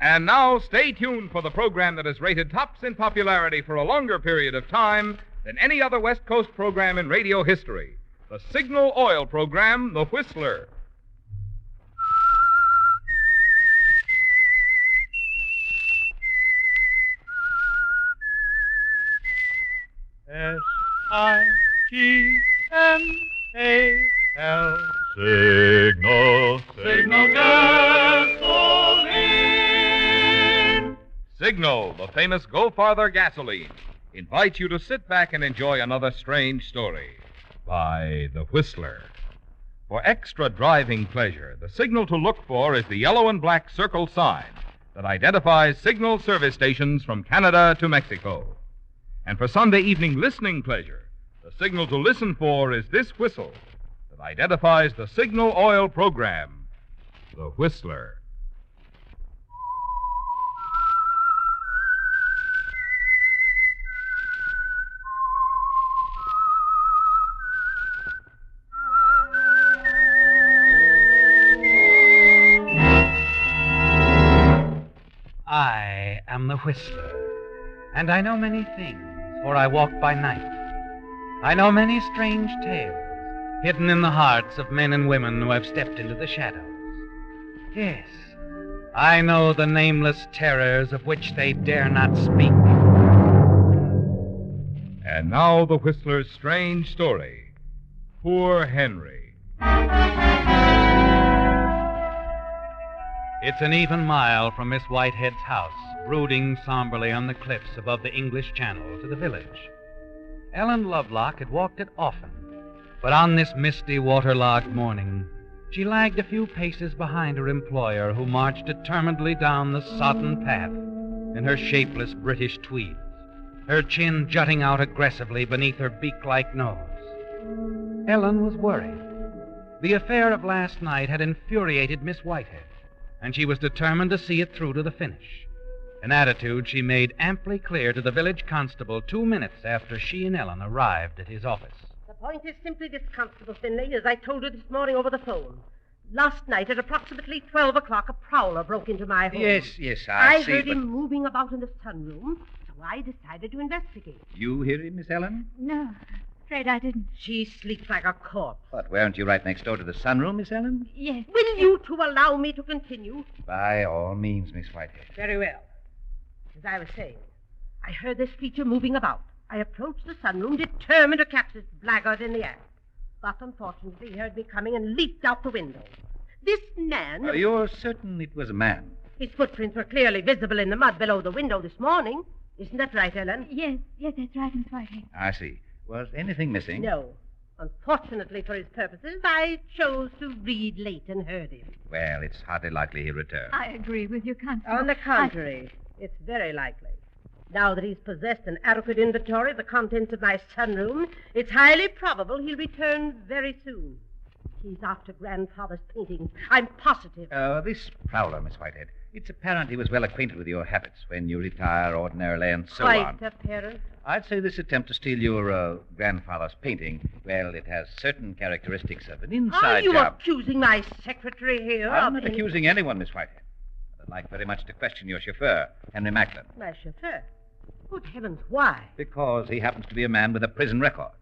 And now, stay tuned for the program that has rated tops in popularity for a longer period of time than any other West Coast program in radio history. The Signal Oil program, The Whistler. S-I-G-N-A-L. Signal, signal gasoline. Signal, the famous Go Farther gasoline, invites you to sit back and enjoy another strange story by The Whistler. For extra driving pleasure, the signal to look for is the yellow and black circle sign that identifies Signal service stations from Canada to Mexico. And for Sunday evening listening pleasure, the signal to listen for is this whistle that identifies the Signal Oil program, The Whistler. I am the Whistler, and I know many things, for I walk by night. I know many strange tales, hidden in the hearts of men and women who have stepped into the shadows. Yes, I know the nameless terrors of which they dare not speak. And now the Whistler's strange story, Poor Henry. It's an even mile from Miss Whitehead's house, brooding somberly on the cliffs above the English Channel, to the village. Ellen Lovelock had walked it often, but on this misty, waterlogged morning, she lagged a few paces behind her employer, who marched determinedly down the sodden path in her shapeless British tweeds, her chin jutting out aggressively beneath her beak-like nose. Ellen was worried. The affair of last night had infuriated Miss Whitehead, and she was determined to see it through to the finish, an attitude she made amply clear to the village constable 2 minutes after she and Ellen arrived at his office. The point is simply this, Constable Finlay, as I told you this morning over the phone. Last night at approximately 12 o'clock, a prowler broke into my home. Yes, I see. I heard him moving about in the sunroom, so I decided to investigate. You hear him, Miss Ellen? No, afraid I didn't. She sleeps like a corpse. But weren't you right next door to the sunroom, Miss Ellen? Yes. Will you two allow me to continue? By all means, Miss Whitehead. Very well. As I was saying, I heard this creature moving about. I approached the sunroom, determined to catch this blackguard in the act. But unfortunately, he heard me coming and leaped out the window. This man... You're certain it was a man? His footprints were clearly visible in the mud below the window this morning. Isn't that right, Ellen? Yes, that's right, Miss Whitehead. I see. Was anything missing? No. Unfortunately for his purposes, I chose to read late and heard him. Well, it's hardly likely he'll return. I agree with you, Constable. On the contrary, it's very likely. Now that he's possessed an adequate inventory of the contents of my sunroom, it's highly probable he'll return very soon. He's after Grandfather's paintings. I'm positive. This prowler, Miss Whitehead. It's apparent he was well acquainted with your habits when you retire ordinarily and so on. Quite apparent. I'd say this attempt to steal your grandfather's painting, well, it has certain characteristics of an inside Are you job. accusing my secretary here I'm of not accusing anyone, Miss Whitehead. I'd like very much to question your chauffeur, Henry Macklin. My chauffeur? Good heavens, why? Because he happens to be a man with a prison record.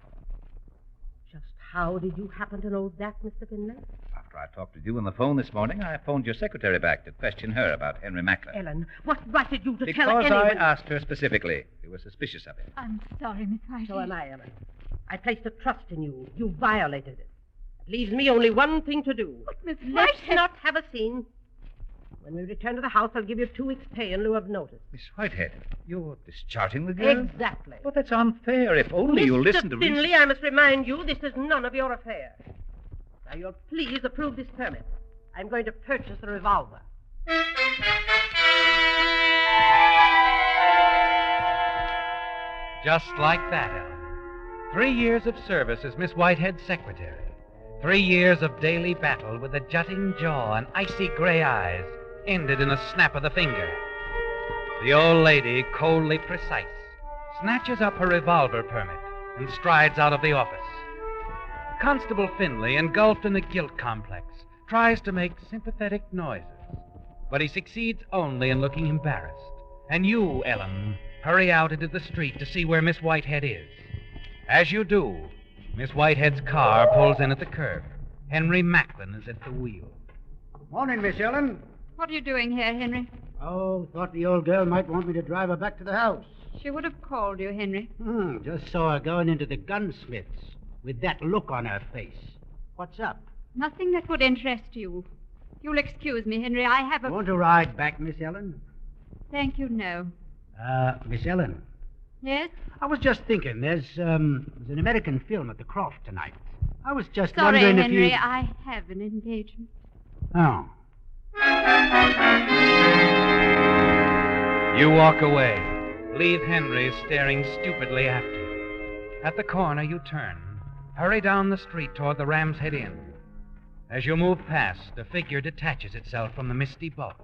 Just how did you happen to know that, Mr. Finlay? After I talked with you on the phone this morning, I phoned your secretary back to question her about Henry Macklin. Ellen, what right did you to tell Because anyone? I asked her specifically. You were suspicious of him. I'm sorry, Miss Whitehead. So am I, Ellen. I placed a trust in you. You violated it. It leaves me only one thing to do. But, Miss Let's Whitehead... not have a scene. When we return to the house, I'll give you 2 weeks' pay in lieu of notice. Miss Whitehead, you're discharging the girl? Exactly. But that's unfair. If only you'll listen to Mr. Finlay, I must remind you, this is none of your affair. Now, you'll please approve this permit. I'm going to purchase a revolver. Just like that, Ellen. 3 years of service as Miss Whitehead's secretary. 3 years of daily battle with a jutting jaw and icy gray eyes ended in a snap of the finger. The old lady, coldly precise, snatches up her revolver permit and strides out of the office. Constable Finlay, engulfed in the guilt complex, tries to make sympathetic noises. but he succeeds only in looking embarrassed. And you, Ellen, hurry out into the street to see where Miss Whitehead is. As you do, Miss Whitehead's car pulls in at the curb. Henry Macklin is at the wheel. Morning, Miss Ellen. What are you doing here, Henry? Oh, thought the old girl might want me to drive her back to the house. She would have called you, Henry. Just saw her going into the gunsmith's with that look on her face. What's up? Nothing that would interest you. You'll excuse me, Henry. I have a... Want to ride back, Miss Ellen? Thank you, no. Miss Ellen. Yes? I was just thinking, there's an American film at the Croft tonight. I was just Sorry, wondering Henry, if you... I have an engagement. Oh. You walk away. Leave Henry staring stupidly after you. At the corner, you turn. Hurry down the street toward the Ram's Head Inn. As you move past, a figure detaches itself from the misty bulk,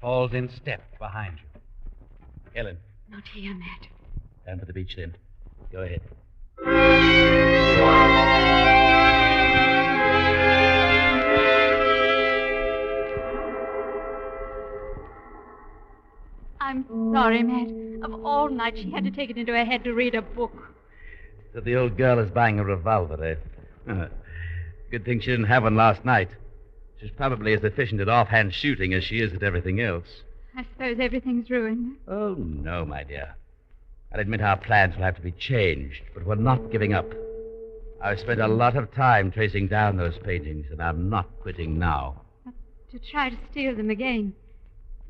falls in step behind you. Ellen, Not here, Matt. down for the beach then. Go ahead. I'm sorry, Matt. Of all nights, she had to take it into her head to read a book. So the old girl is buying a revolver, eh? Good thing she didn't have one last night. She's probably as efficient at offhand shooting as she is at everything else. I suppose everything's ruined. Oh, no, my dear. I'll admit our plans will have to be changed, but we're not giving up. I've spent a lot of time tracing down those paintings, and I'm not quitting now. But to try to steal them again,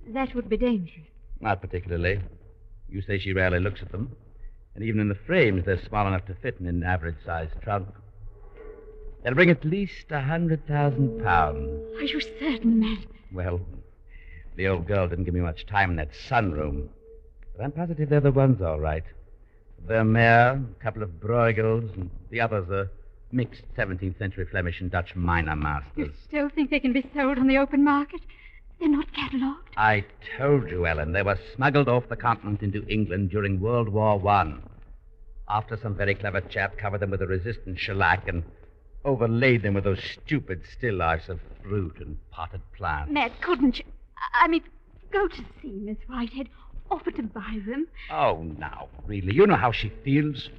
that would be dangerous. Not particularly. You say she rarely looks at them. And even in the frames, they're small enough to fit in an average-sized trunk. They'll bring at least 100,000 pounds. Are you certain, Matt? Well, the old girl didn't give me much time in that sunroom. But I'm positive they're the ones, all right. Vermeer, a couple of Bruegels, and the others are mixed 17th century Flemish and Dutch minor masters. You still think they can be sold on the open market? They're not catalogued? I told you, Ellen, they were smuggled off the continent into England during World War I. After some very clever chap covered them with a resistant shellac and overlaid them with those stupid still lifes of fruit and potted plants. Matt, couldn't you... I mean, go to see Miss Whitehead. Offer to buy them. Oh, now, really, you know how she feels. She'd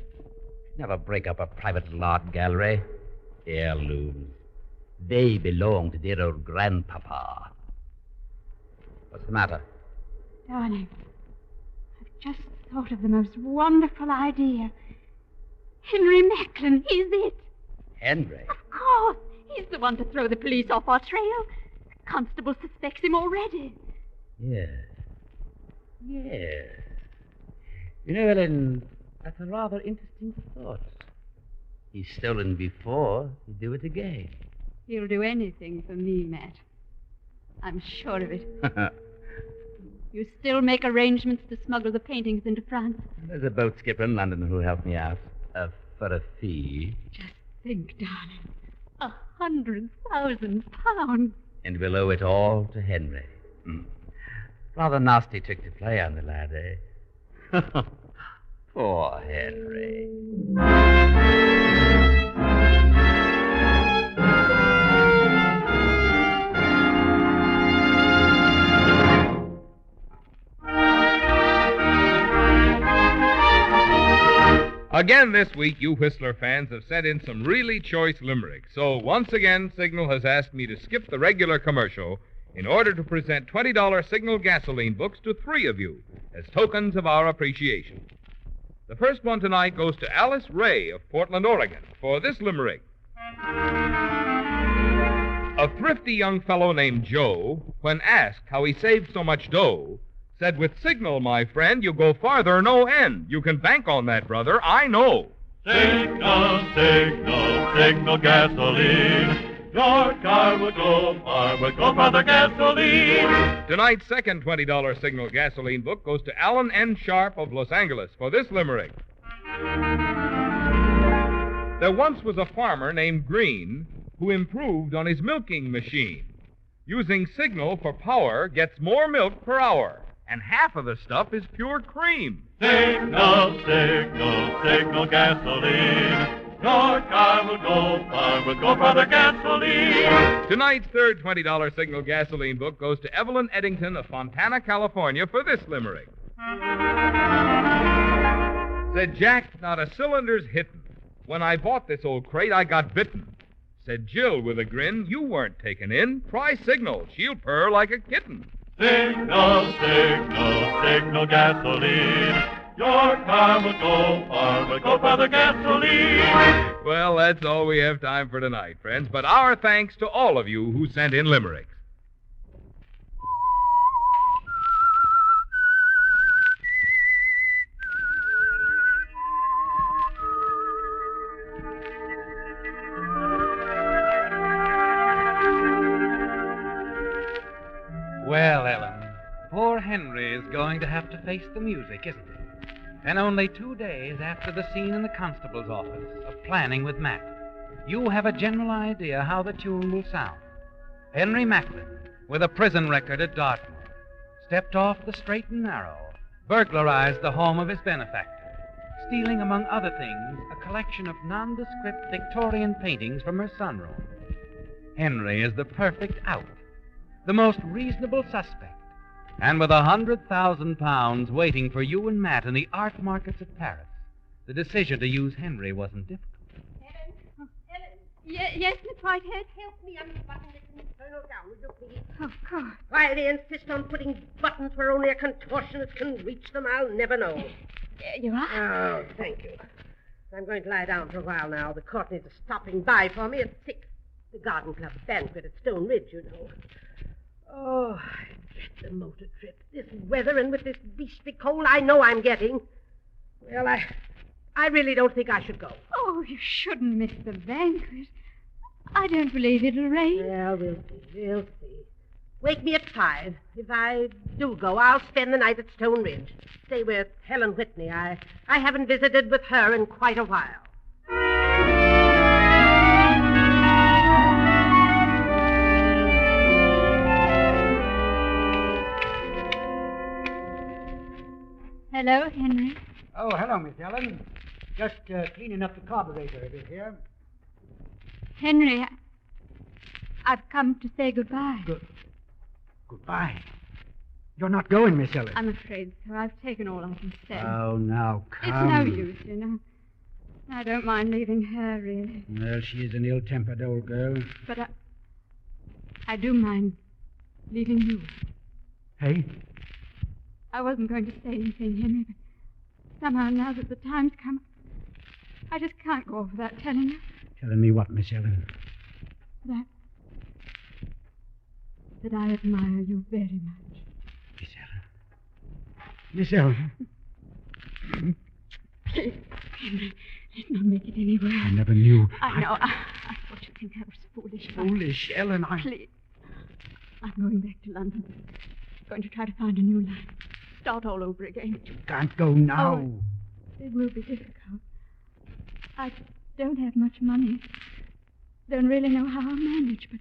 never break up a private little art gallery. Heirlooms. They belong to dear old grandpapa. What's the matter? Darling, I've just thought of the most wonderful idea. Henry Macklin, he's it. Henry? Of course. He's the one to throw the police off our trail. The constable suspects him already. Yes. Yes. You know, Ellen, that's a rather interesting thought. He's stolen before. He'd do it again. He'll do anything for me, Matt. I'm sure of it. You still make arrangements to smuggle the paintings into France? There's a boat skipper in London who'll help me out. For a fee. Just think, darling. 100,000 pounds. And we'll owe it all to Henry. Rather nasty trick to play on the lad, eh? Poor Henry. Again this week, you Whistler fans have sent in some really choice limericks. So once again, Signal has asked me to skip the regular commercial in order to present $20 Signal gasoline books to 3 of you as tokens of our appreciation. The first one tonight goes to Alice Ray of Portland, Oregon, for this limerick. A thrifty young fellow named Joe, when asked how he saved so much dough, said, with Signal, my friend, you go farther, no end. You can bank on that, brother, I know. Signal, signal, signal gasoline. Your car will go farther gasoline. Tonight's second $20 Signal gasoline book goes to Alan N. Sharp of Los Angeles for this limerick. There once was a farmer named Green who improved on his milking machine. Using Signal for power gets more milk per hour, and half of the stuff is pure cream. Signal, signal, signal gasoline. Your car will go far with Go Farther Gasoline. Tonight's third $20 Signal gasoline book goes to Evelyn Eddington of Fontana, California, for this limerick. Said Jack, not a cylinder's hittin'. When I bought this old crate, I got bitten. Said Jill with a grin, you weren't taken in. Try Signal. She'll purr like a kitten. Signal, signal, signal gasoline. Your car will go far with Go Farther Gasoline. Well, that's all we have time for tonight, friends. But our thanks to all of you who sent in limericks. Well, Ellen, poor Henry is going to have to face the music, isn't he? And only 2 days after the scene in the constable's office of planning with Matt, you have a general idea how the tune will sound. Henry Macklin, with a prison record at Dartmoor, stepped off the straight and narrow, burglarized the home of his benefactor, stealing, among other things, a collection of nondescript Victorian paintings from her sunroom. Henry is the perfect out, the most reasonable suspect. And with £100,000 waiting for you and Matt in the art markets of Paris, the decision to use Henry wasn't difficult. Ellen? Yes, Miss Whitehead? Help me unbutton this infernal gown, will you please? Of course. Why they insist on putting buttons where only a contortionist can reach them, I'll never know. There you are. Oh, thank you. I'm going to lie down for a while now. The Courtneys are stopping by for me at 6. The Garden Club banquet at Stone Ridge, you know. Oh, I dread the motor trip. This weather and with this beastly cold I know I'm getting. Well, I really don't think I should go. Oh, you shouldn't miss the banquet. I don't believe it'll rain. Well, we'll see. Wake me at 5. If I do go, I'll spend the night at Stone Ridge. Stay with Helen Whitney. I haven't visited with her in quite a while. Hello, Henry. Oh, hello, Miss Ellen. Just cleaning up the carburetor a bit here. Henry, I've come to say goodbye. Goodbye. You're not going, Miss Ellen. I'm afraid so. I've taken all I can say. Oh, now, It's no use, you know. I don't mind leaving her, really. Well, she is an ill-tempered old girl. But I do mind leaving you. Hey? I wasn't going to say anything, Henry, but somehow now that the time's come, I just can't go off without telling you. Telling me what, Miss Ellen? That I admire you very much. Miss Ellen? Please, Henry, let's not make it any worse. I never knew. I know. I thought you'd think I was foolish. Foolish, Ellen, Please. I'm going back to London. Going to try to find a new life. Start all over again. You can't go now. Oh, it will be difficult. I don't have much money. Don't really know how I'll manage, but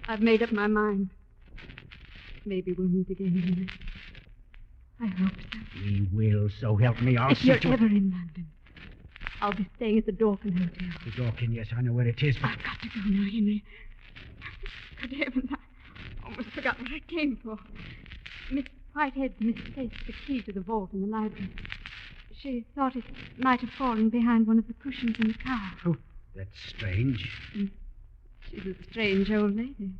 I've made up my mind. Maybe we'll meet again, Henry. I hope so. We will, so help me. I'll If see you're to ever in London, I'll be staying at the Dorkin Hotel. The Dorkin, yes, I know where it is, but... I've got to go now, Henry. Good heavens, I almost forgot what I came for. Miss Whitehead misplaced the key to the vault in the library. She thought it might have fallen behind one of the cushions in the car. Oh, that's strange. She's a strange old lady.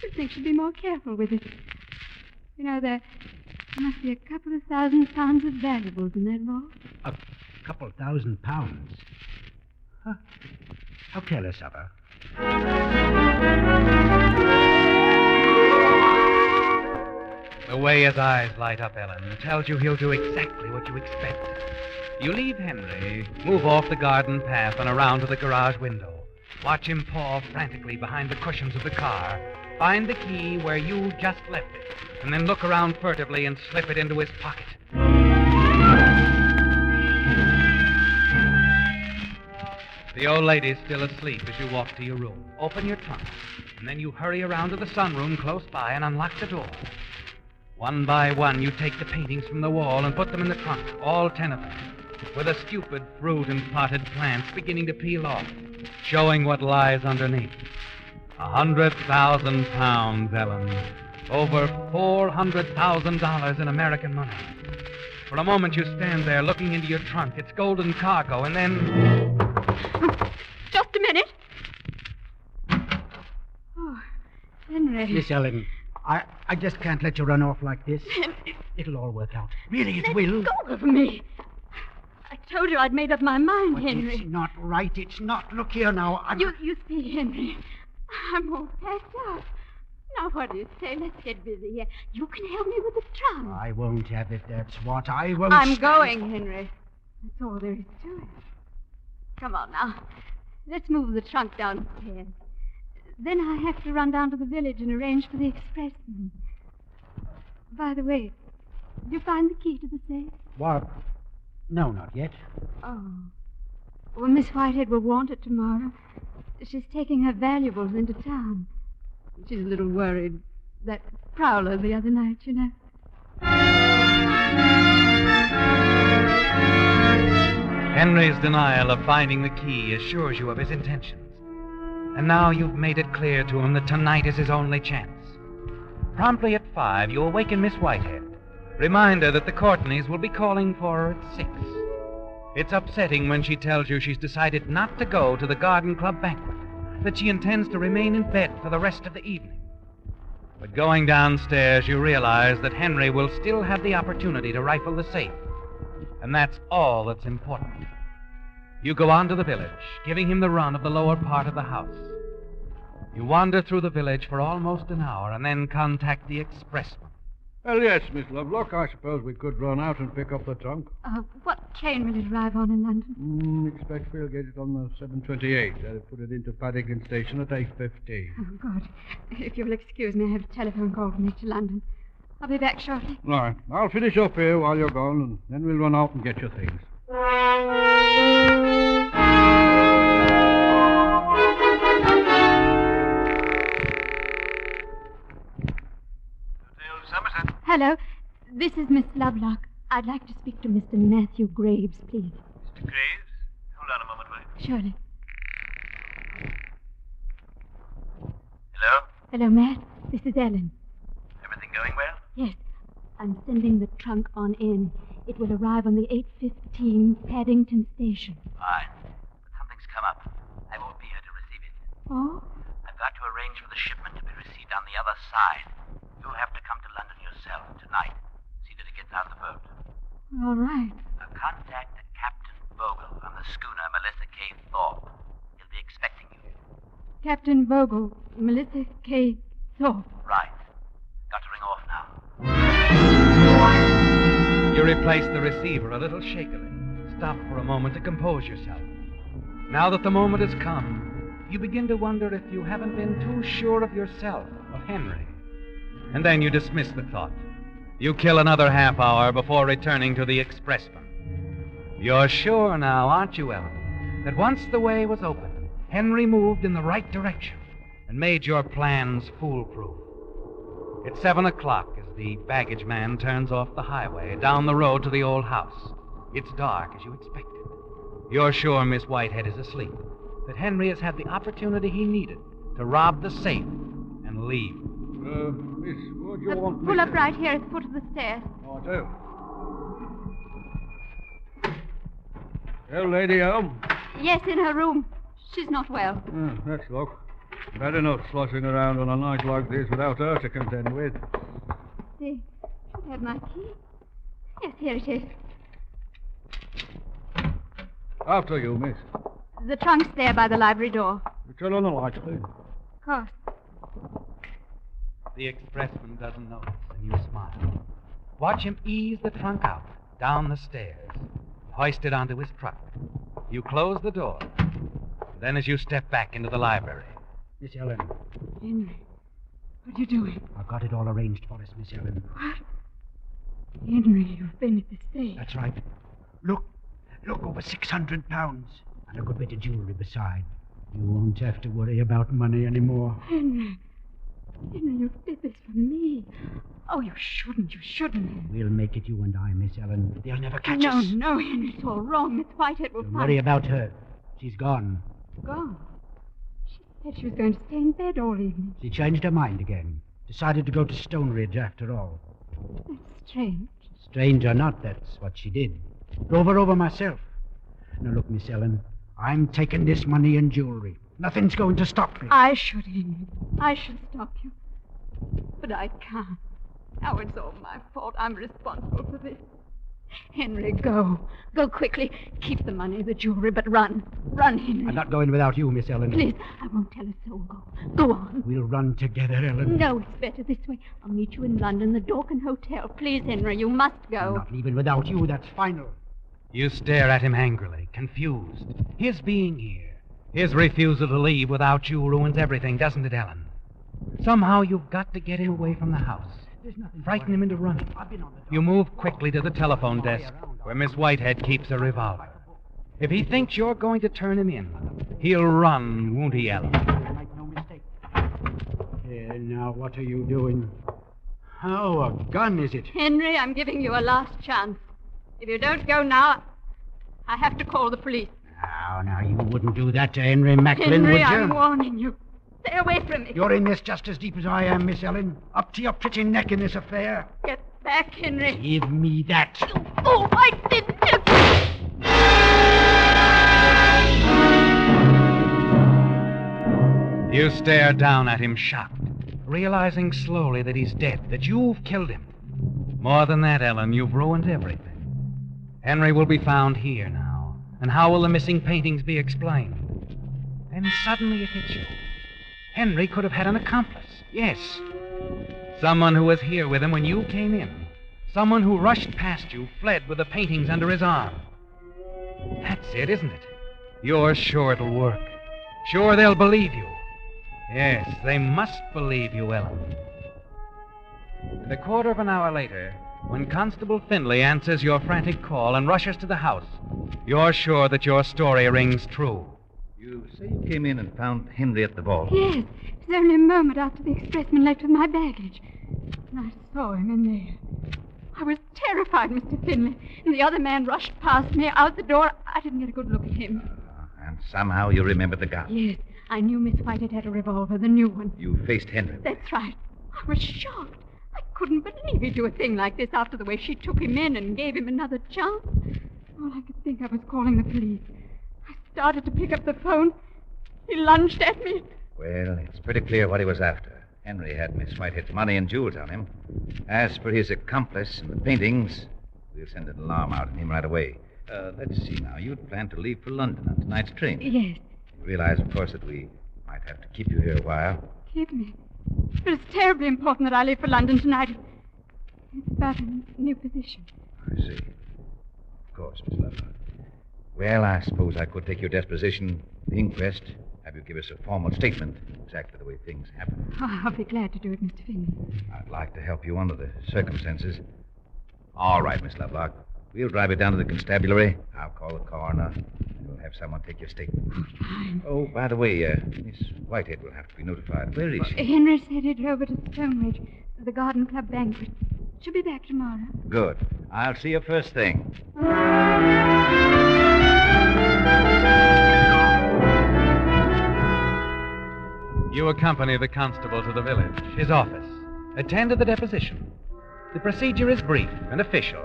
You'd think she'd be more careful with it. You know, there must be a couple of £1,000 of valuables in that vault. A couple £1,000? Huh? How careless of her. The way his eyes light up, Ellen, tells you he'll do exactly what you expect. You leave Henry, move off the garden path and around to the garage window. Watch him paw frantically behind the cushions of the car, find the key where you just left it, and then look around furtively and slip it into his pocket. The old lady's still asleep as you walk to your room. Open your trunk, and then you hurry around to the sunroom close by and unlock the door. One by one, you take the paintings from the wall and put them in the trunk, all 10 of them. with a stupid fruit and potted plants beginning to peel off, showing what lies underneath. 100,000 pounds, Ellen. Over $400,000 in American money. For a moment you stand there looking into your trunk, its golden cargo, and then... Just a minute. Oh, Henry. Miss Ellen, I just can't let you run off like this. It'll all work out. Really, it will. Let go of me. I told you I'd made up my mind, But Henry. it's not right. It's not. Look here now. You see, Henry, I'm all packed up. Now, what do you say? Let's get busy here. You can help me with the trunk. I won't have it, that's what. I won't. I'm going, Henry. That's all there is to it. Come on now. Let's move the trunk downstairs. Then I have to run down to the village and arrange for the expressman. By the way, did you find the key to the safe? What? No, not yet. Oh. Well, Miss Whitehead will want it tomorrow. She's taking her valuables into town. She's a little worried. That prowler the other night, you know. Henry's denial of finding the key assures you of his intentions. And now you've made it clear to him that tonight is his only chance. Promptly at 5, you awaken Miss Whitehead. Remind her that the Courtneys will be calling for her at 6. It's upsetting when she tells you she's decided not to go to the Garden Club banquet, that she intends to remain in bed for the rest of the evening. But going downstairs, you realize that Henry will still have the opportunity to rifle the safe. And that's all that's important. You go on to the village, giving him the run of the lower part of the house. You wander through the village for almost an hour and then contact the expressman. Well, yes, Miss Lovelock. I suppose we could run out and pick up the trunk. What train will it arrive on in London? Expect we'll get it on the 7:28. I'll put it into Paddington Station at 8:15. Oh, good. If you'll excuse me, I have a telephone call to make to London. I'll be back shortly. All right. I'll finish up here while you're gone, and then we'll run out and get your things. Hello. This is Miss Lovelock. I'd like to speak to Mr. Matthew Graves, please. Mr. Graves? Hold on a moment, will you? Surely. Hello? Hello, Matt. This is Ellen. Everything going well? Yes. I'm sending the trunk on in. It will arrive on the 8:15 Paddington Station. Fine. But something's come up. I won't be here to receive it. Oh? I've got to arrange for the shipment to be received on the other side. You'll have to come to London yourself tonight. See that it gets out of the boat. All right. Contact Captain Vogel on the schooner Melissa K. Thorpe. He'll be expecting you. Captain Vogel, Melissa K. Thorpe. Right. Got to ring off now. You replace the receiver a little shakily. Stop for a moment to compose yourself. Now that the moment has come, you begin to wonder if you haven't been too sure of yourself, of Henry. And then you dismiss the thought. You kill another half hour before returning to the expressman. You're sure now, aren't you, Ellen, that once the way was open, Henry moved in the right direction and made your plans foolproof. It's 7 o'clock as the baggage man turns off the highway down the road to the old house. It's dark as you expected. You're sure Miss Whitehead is asleep, that Henry has had the opportunity he needed to rob the safe and leave. Miss, what do you want me Pull to... up right here at the foot of the stairs. Oh, I do. Well, lady home? Yes, in her room. She's not well. That's luck. Better not sloshing around on a night like this without her to contend with. They should have my key. Yes, here it is. After you, miss. The trunk's there by the library door. You turn on the light, please. Of course. The expressman doesn't notice, and you smile. Watch him ease the trunk out, down the stairs, hoist it onto his truck. You close the door. Then as you step back into the library. Miss Ellen, Henry, what are you doing? I've got it all arranged for us, Miss Ellen. What? Henry, you've been at the safe. That's right. Look, over 600 pounds. And a good bit of jewelry beside. You won't have to worry about money anymore. Henry, you did this for me. Oh, you shouldn't. You shouldn't. We'll make it you and I, Miss Ellen. They'll never catch No, us. no, Henry. It's all wrong. Miss Whitehead will Don't find worry about her. She's gone. Gone. She said she was going to stay in bed all evening. She changed her mind again. Decided to go to Stone Ridge after all. That's strange. Strange or not, that's what she did. Drove her over myself. Now, look, Miss Ellen, I'm taking this money and jewelry. Nothing's going to stop me. I should, Henry. I should stop you. But I can't. Now it's all my fault. I'm responsible for this. Henry, go. Go quickly. Keep the money, the jewelry, but run. Run, Henry. I'm not going without you, Miss Ellen. Please, I won't tell a soul. Go. Go on. We'll run together, Ellen. No, it's better this way. I'll meet you in London, the Dorkin Hotel. Please, Henry, you must go. I'm not leaving without you. That's final. You stare at him angrily, confused. His being here, his refusal to leave without you ruins everything, doesn't it, Ellen? Somehow you've got to get him away from the house. Frighten him into running. You move quickly to the telephone desk where Miss Whitehead keeps a revolver. If he thinks you're going to turn him in, he'll run, won't he, Ellen? Make no mistake. Now, what are you doing? Oh, a gun, is it? Henry, I'm giving you a last chance. If you don't go now, I have to call the police. Now, you wouldn't do that to Henry Macklin, Henry, would you? I'm warning you. Stay away from me. You're in this just as deep as I am, Miss Ellen. Up to your pretty neck in this affair. Get back, Henry. Give me that. You fool! I didn't. You stare down at him, shocked, realizing slowly that he's dead, that you've killed him. More than that, Ellen, you've ruined everything. Henry will be found here now, and how will the missing paintings be explained? And suddenly it hits you. Henry could have had an accomplice. Yes. Someone who was here with him when you came in. Someone who rushed past you, fled with the paintings under his arm. That's it, isn't it? You're sure it'll work. Sure they'll believe you. Yes, they must believe you, Ellen. And a quarter of an hour later, when Constable Findlay answers your frantic call and rushes to the house, you're sure that your story rings true. You say you came in and found Henry at the vault. Yes, it was only a moment after the expressman left with my baggage. And I saw him in there. I was terrified, Mr. Findlay. And the other man rushed past me out the door. I didn't get a good look at him. And somehow you remember the gun. Yes, I knew Miss Whitehead had a revolver, the new one. You faced Henry. That's right. I was shocked. I couldn't believe he'd do a thing like this after the way she took him in and gave him another chance. All I could think of was calling the police. I started to pick up the phone. He lunged at me. Well, it's pretty clear what he was after. Henry had Miss Whitehead's money and jewels on him. As for his accomplice and the paintings, we'll send an alarm out on him right away. Let's see now. You'd planned to leave for London on tonight's train. Yes. You realize, of course, that we might have to keep you here a while. Keep me. But it's terribly important that I leave for London tonight. It's about a new position. I see. Of course, Miss Lovelock. Well, I suppose I could take your deposition, the inquest, have you give us a formal statement, exactly the way things happen. Oh, I'll be glad to do it, Mr. Findlay. I'd like to help you under the circumstances. All right, Miss Lovelock. We'll drive you down to the constabulary. I'll call the coroner, and we'll have someone take your statement. Oh, fine. Oh, by the way, Miss Whitehead will have to be notified. Where is she? Henry said he'd over to Stonebridge for the Garden Club banquet. She'll be back tomorrow. Good. I'll see you first thing. You accompany the constable to the village, his office. Attend to the deposition. The procedure is brief and official,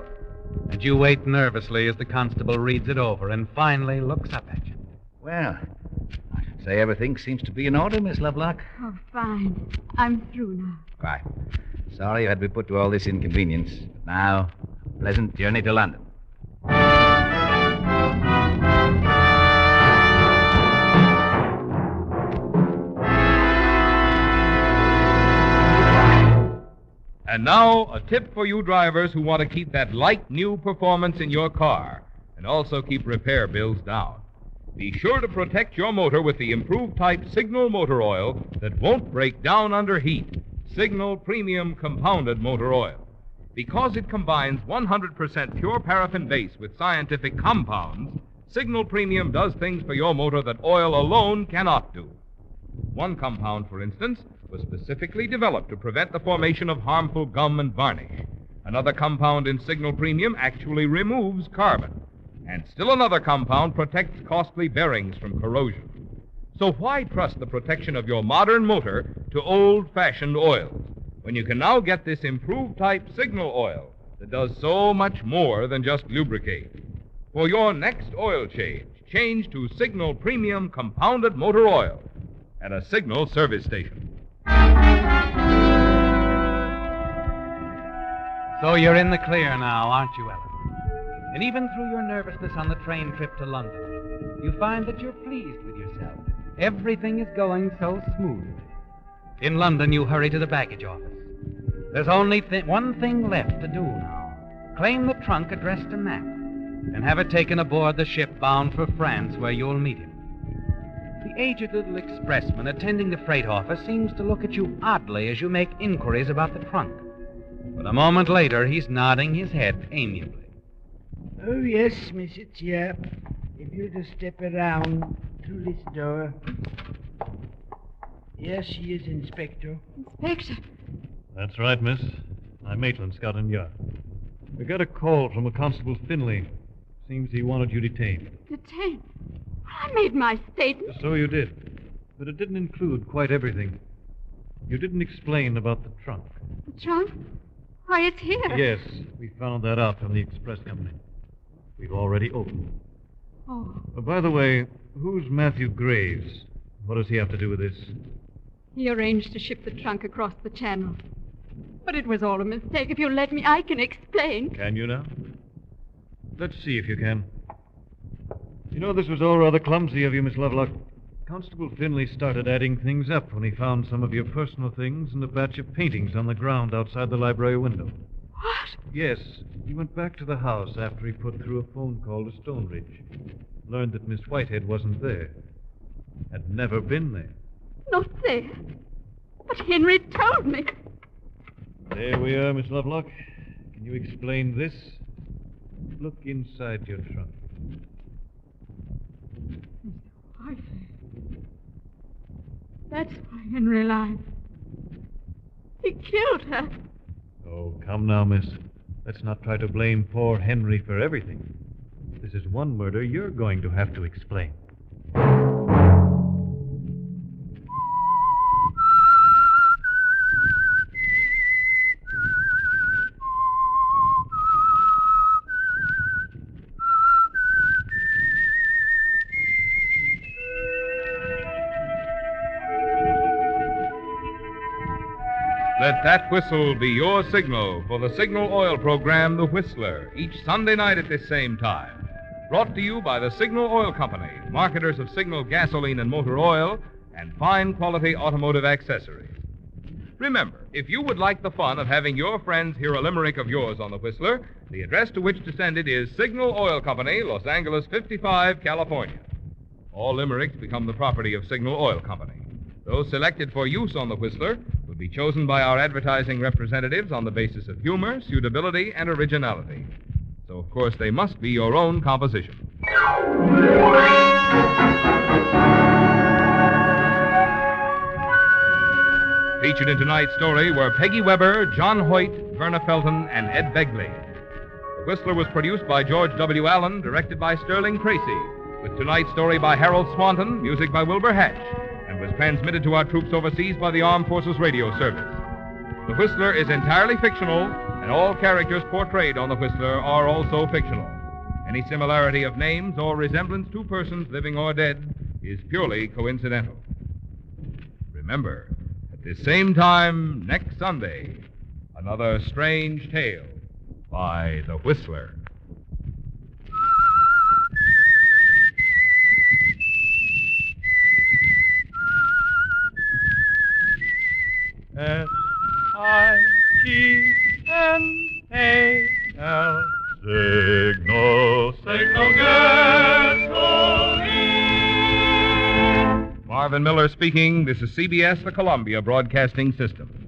and you wait nervously as the constable reads it over and finally looks up at you. Well, I should say everything seems to be in order, Miss Lovelock. Oh, fine. I'm through now. Right. Sorry you had to be put to all this inconvenience. But now, pleasant journey to London. And now, a tip for you drivers who want to keep that light new performance in your car and also keep repair bills down. Be sure to protect your motor with the improved type Signal motor oil that won't break down under heat. Signal Premium Compounded Motor Oil. Because it combines 100% pure paraffin base with scientific compounds, Signal Premium does things for your motor that oil alone cannot do. One compound, for instance, was specifically developed to prevent the formation of harmful gum and varnish. Another compound in Signal Premium actually removes carbon. And still another compound protects costly bearings from corrosion. So why trust the protection of your modern motor to old-fashioned oils when you can now get this improved type Signal oil that does so much more than just lubricate? For your next oil change to Signal Premium Compounded Motor Oil at a Signal service station. So you're in the clear now, aren't you, Ellen? And even through your nervousness on the train trip to London, you find that you're pleased with yourself. Everything is going so smoothly. In London, you hurry to the baggage office. There's only one thing left to do now. Claim the trunk addressed to Matt and have it taken aboard the ship bound for France, where you'll meet him. The aged little expressman attending the freight office seems to look at you oddly as you make inquiries about the trunk. But a moment later, he's nodding his head amiably. Oh, yes, Mr. Chap. If you'll just step around through this door. Yes, she is, Inspector. Inspector? That's right, miss. I'm Maitland, Scotland Yard. We got a call from a Constable Finley. Seems he wanted you detained. Detained? I made my statement. So you did. But it didn't include quite everything. You didn't explain about the trunk. The trunk? Why, it's here. Yes, we found that out from the express company. We've already opened. Oh. By the way, who's Matthew Graves? What does he have to do with this? He arranged to ship the trunk across the channel. But it was all a mistake. If you'll let me, I can explain. Can you now? Let's see if you can. You know, this was all rather clumsy of you, Miss Lovelock. Constable Finley started adding things up when he found some of your personal things and a batch of paintings on the ground outside the library window. What? Yes. He went back to the house after he put through a phone call to Stonebridge. Learned that Miss Whitehead wasn't there. Had never been there. Not there. But Henry told me. There we are, Miss Lovelock. Can you explain this? Look inside your trunk. Whitehead. That's why Henry lied. He killed her. Oh, come now, miss. Let's not try to blame poor Henry for everything. This is one murder you're going to have to explain. Let that whistle be your signal for the Signal Oil program, The Whistler, each Sunday night at this same time. Brought to you by the Signal Oil Company, marketers of Signal gasoline and motor oil, and fine quality automotive accessories. Remember, if you would like the fun of having your friends hear a limerick of yours on The Whistler, the address to which to send it is Signal Oil Company, Los Angeles 55, California. All limericks become the property of Signal Oil Company. Those selected for use on The Whistler will be chosen by our advertising representatives on the basis of humor, suitability, and originality. So, of course, they must be your own composition. Featured in tonight's story were Peggy Weber, John Hoyt, Verna Felton, and Ed Begley. The Whistler was produced by George W. Allen, directed by Sterling Tracy, with tonight's story by Harold Swanton, music by Wilbur Hatch, and was transmitted to our troops overseas by the Armed Forces Radio Service. The Whistler is entirely fictional, and all characters portrayed on The Whistler are also fictional. Any similarity of names or resemblance to persons living or dead is purely coincidental. Remember, at this same time next Sunday, another strange tale by The Whistler. S-I-G-N-A-L Signal, Signal gasoline. Marvin Miller speaking. This is CBS, the Columbia Broadcasting System.